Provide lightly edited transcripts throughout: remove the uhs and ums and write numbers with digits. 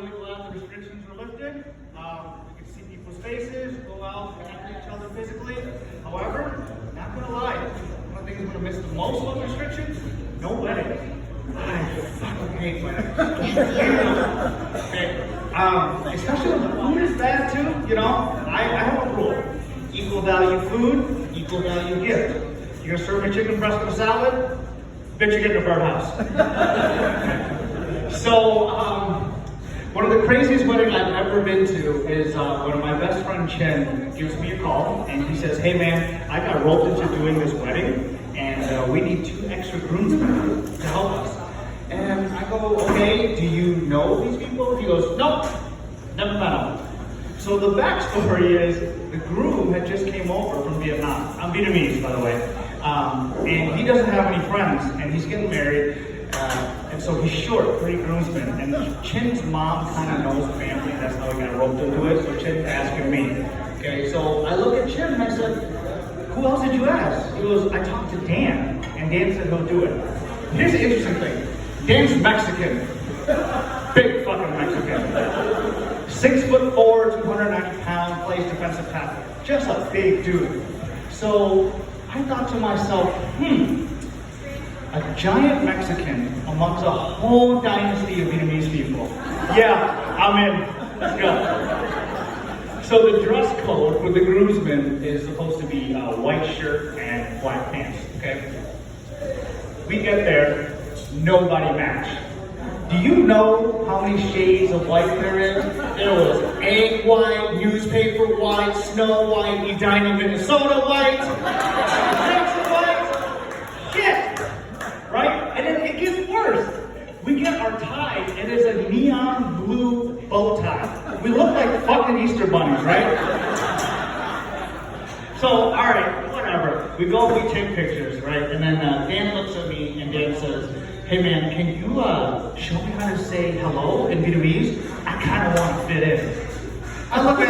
really glad the restrictions were lifted. You can see people's faces, go out, connect with each other physically. However, not gonna lie, one of the things I'm gonna miss the most about restrictions, no weddings. I fucking hate weddings. Okay. Especially when the food is bad too, you know, I have a rule. Equal value food, equal value gift. You're gonna serve me chicken breast with a salad? Bet you're getting a birdhouse. So, one of the craziest weddings I've ever been to is when my best friend Chen gives me a call and he says, hey man, I got roped into doing this wedding and we need 2 extra groomsmen to help us. And I go, okay, do you know these people? He goes, nope, never met them. So the backstory is the groom had just came over from Vietnam. I'm Vietnamese, by the way. And he doesn't have any friends and he's getting married. And so he's short, 3 groomsmen. And Chin's mom kind of knows the family. That's how he got roped into it. So Chin's asking me. Okay, so I look at Chin and I said, who else did you ask? He goes, I talked to Dan. And Dan said he'll do it. Here's the interesting thing. Dan's Mexican. Big fucking Mexican. 6'4", 290 pounds, plays defensive tackle. Just a big dude. So I thought to myself, a giant Mexican amongst a whole dynasty of Vietnamese people. Yeah, I'm in. Let's go. So the dress code for the groomsmen is supposed to be a white shirt and black pants, okay? We get there, nobody matched. Do you know how many shades of white there is? There was egg white, newspaper white, snow white, Edina, Minnesota white, Texas white, shit, right? And then it gets worse. We get our tie, and it's a neon blue bow tie. We look like fucking Easter bunnies, right? So, all right, whatever. We go, we take pictures, right? And then Dan looks at me, and Dan says, hey man, can you show me how to say hello in Vietnamese? I kind of want to fit in. I look at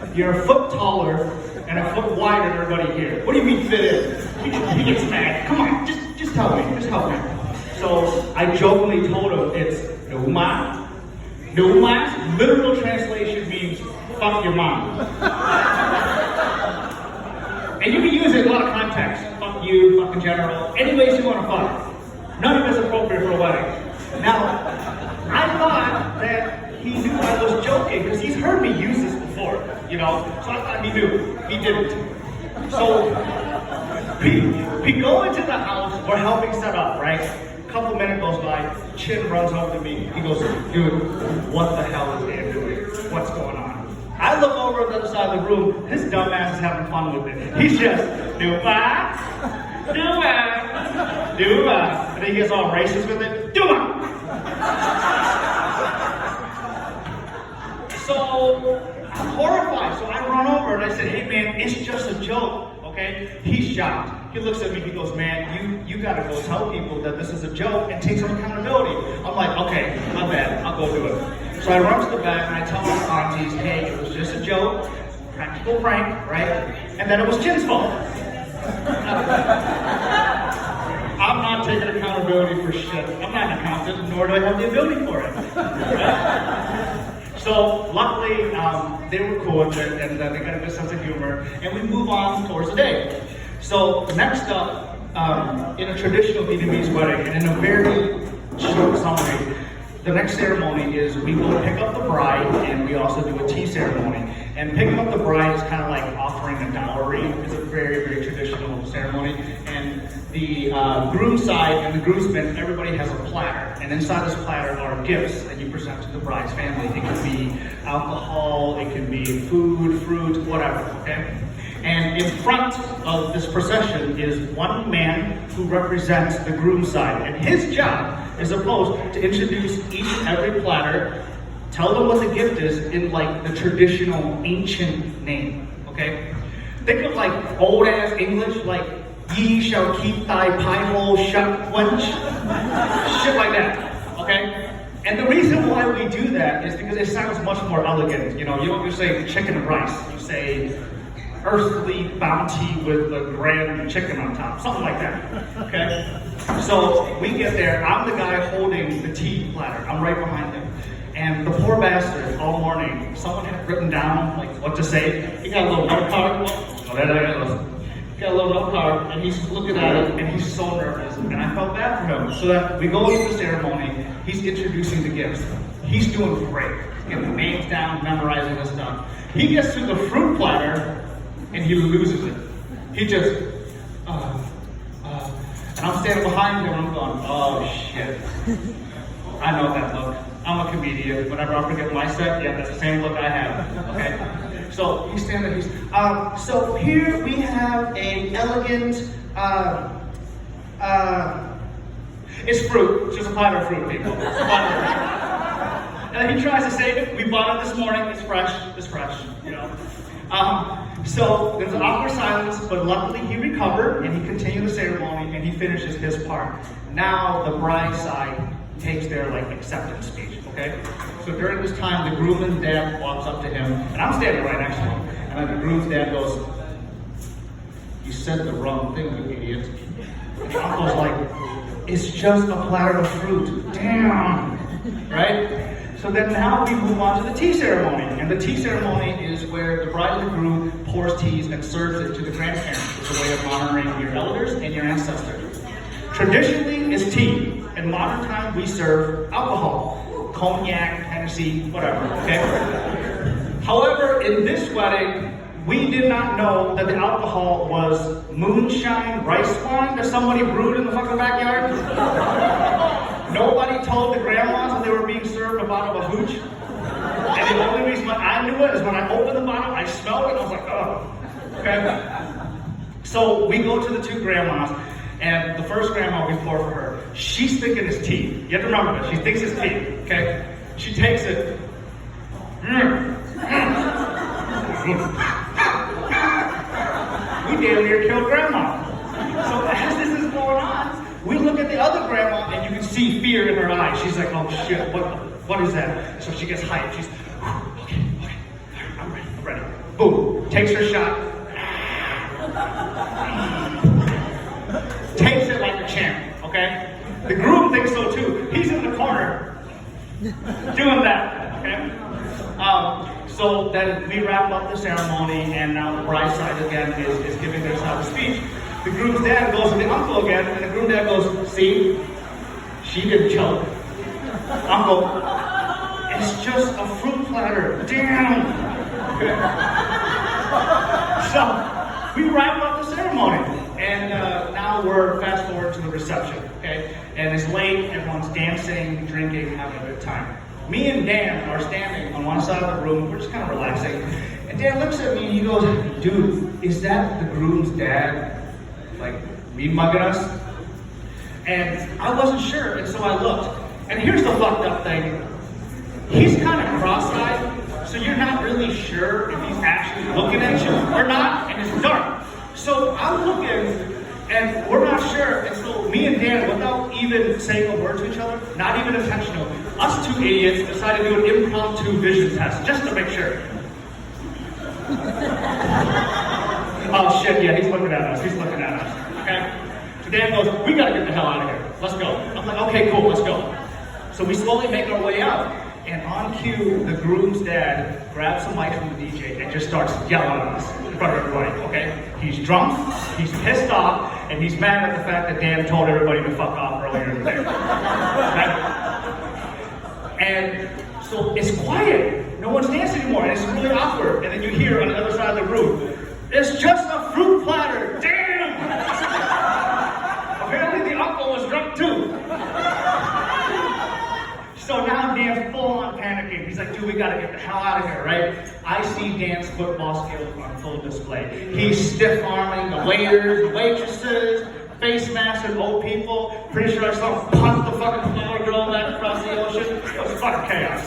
him. You're a foot taller and a foot wider than everybody here. What do you mean fit in? He gets mad. Come on, just help me. Just help me. So I jokingly told him it's no ma. No ma, literal translation means fuck your mom. And you can use it in a lot of contexts. Fuck you, fucking general, any ways you want to fuck. None of it's appropriate for a wedding. Now, I thought that he knew I was joking because he's heard me use this before, you know? So I thought he knew. He didn't. So, we go into the house, we're helping set up, right? A couple minutes goes by, Chin runs over to me. He goes, dude, what the hell is Dan doing? What's going on? I look over on the other side of the room, his dumb ass is having fun with it. He's just, do-ba, do-ba, do-ba. And then he gets all racist with it, do-ba. So, I'm horrified. So I run over and I said, hey man, it's just a joke, okay? He's shocked. He looks at me, he goes, man, you gotta go tell people that this is a joke and take some accountability. I'm like, okay, my bad, I'll go do it. So I run to the back and I tell my aunties, hey, it was just a joke, practical prank, right? And then it was Chin's fault. I'm not taking accountability for shit. I'm not an accountant, nor do I have the ability for it. Right? So luckily, they were cool with it and they got a good sense of humor, and we move on towards the day. So next up, in a traditional Vietnamese wedding, and in a very short summary, the next ceremony is we will pick up the bride, and we also do a tea ceremony. And picking up the bride is kind of like offering a dowry. It's a very, very traditional ceremony. And the groom side and the groomsmen, everybody has a platter. And inside this platter are gifts that you present to the bride's family. It can be alcohol, it can be food, fruit, whatever, okay? And in front of this procession is one man who represents the groom side. And his job is supposed to introduce each and every platter, tell them what the gift is in like the traditional ancient name, okay? Think of like old ass English, like ye shall keep thy pie hole shut wench. Shit like that, okay? And the reason why we do that is because it sounds much more elegant. You know, you don't just say chicken and rice, you say earthly bounty with a grand chicken on top, something like that, okay? So we get there, I'm the guy holding the tea platter. I'm I'm right behind him. And the poor bastard, all morning, someone had written down like what to say. He got a little note card. He got a little note card, and he's looking at it, and he's so nervous. And I felt bad for him. So that we go into the ceremony, he's introducing the gifts. He's doing great. He's getting the names down, memorizing this stuff. He gets to the fruit platter, and he loses it. He just, and I'm standing behind him, and I'm going, oh shit. I know that look. I'm a comedian. Whenever I forget my set, yeah, that's the same look I have. Okay? So he's standing there, so here we have an elegant, it's fruit. It's just a platter of fruit, people. It's a platter of fruit. And he tries to save it. We bought it this morning. It's fresh, you know. So there's an awkward silence, but luckily he recovered and he continued the ceremony and he finishes his part. Now the bride side takes their acceptance speech, okay? So during this time, the groom's dad walks up to him, and I'm standing right next to him, and then the groom's dad goes, "You said the wrong thing, you idiot." And the uncle's like, "It's just a platter of fruit." Damn, right? So then now we move on to the tea ceremony, and the tea ceremony is where the bride and the groom pours teas and serves it to the grandparents. It's a way of honoring your elders and your ancestors. Traditionally, it's tea. In modern time, we serve alcohol, cognac, Hennessy, whatever, okay? However, in this wedding, we did not know that the alcohol was moonshine rice wine that somebody brewed in the fucking backyard. Nobody told the grandmas that they were being served a bottle of hooch. And the only reason I knew it is when I opened the bottle, I smelled it, and I was like, oh, okay? So we go to the two grandmas, and the first grandma we pour for her, she's thinking it's tea. You have to remember this, she thinks it's tea, okay? She takes it. We damn near killed grandma. So as this is going on, we look at the other grandma and you can see fear in her eyes. She's like, oh shit, what is that? So she gets hyped. She's, okay, I'm ready. Boom, takes her shot. Takes it like a champ, okay? The groom thinks so too. He's in the corner doing that, okay? So then we wrap up the ceremony, and now the bride side again is giving their side of the speech. The groom's dad goes to the uncle again, and the groom dad goes, see, she didn't choke. Uncle, it's just a fruit platter. Damn. So we wrap up the ceremony, and now we're fast forward to the reception, okay? And it's late, everyone's dancing, drinking, having a good time. Me and Dan are standing on one side of the room, we're just kind of relaxing. And Dan looks at me and he goes, dude, is that the groom's dad, meat mugging us? And I wasn't sure, and so I looked. And here's the fucked up thing. He's kind of cross-eyed, so you're not really sure if he's actually looking at you or not, and it's dark. So I'm looking, and we're not sure, and so me and Dan, without even saying a word to each other, not even intentional, us two idiots decided to do an impromptu vision test, just to make sure. Oh shit, yeah, he's looking at us, okay? So Dan goes, we gotta get the hell out of here, let's go. I'm like, okay, cool, let's go. So we slowly make our way out, and on cue, the groom's dad grabs some mic from the DJ and just starts yelling at us in front of everybody, okay? He's drunk, he's pissed off, and he's mad at the fact that Dan told everybody to fuck off earlier in the day. Okay? And so it's quiet, no one's dancing anymore, and it's really awkward. And then you hear on the other side of the room, it's just a fruit platter, damn! Apparently the uncle was drunk too. So now Dan's full on panicking. He's like, dude, we gotta get the hell out of here, right? I see Dan's football skills on full display. He's stiff-arming the waiters, the waitresses, face masks and old people. Pretty sure I saw him punt the fucking flower girl back across the ocean. It was fucking chaos.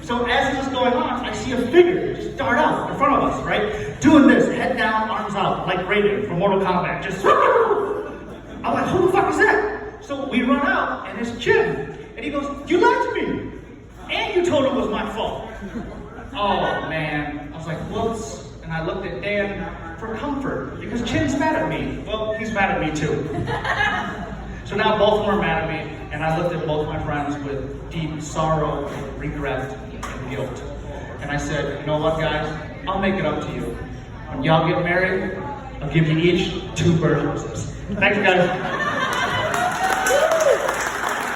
So as this is going on, I see a figure just dart out in front of us, right? Doing this, head down, arms out, like Raiden from Mortal Kombat. Just, I'm like, who the fuck is that? So we run out, and it's Jim. And he goes, you lied to me, and you told him it was my fault. Oh man, I was like, whoops. And I looked at Dan for comfort, because Chin's mad at me. Well, he's mad at me too. So now both of them are mad at me. And I looked at both my friends with deep sorrow, regret, and guilt. And I said, you know what, guys? I'll make it up to you. When y'all get married, I'll give you each 2 birdhouses. Thanks, guys.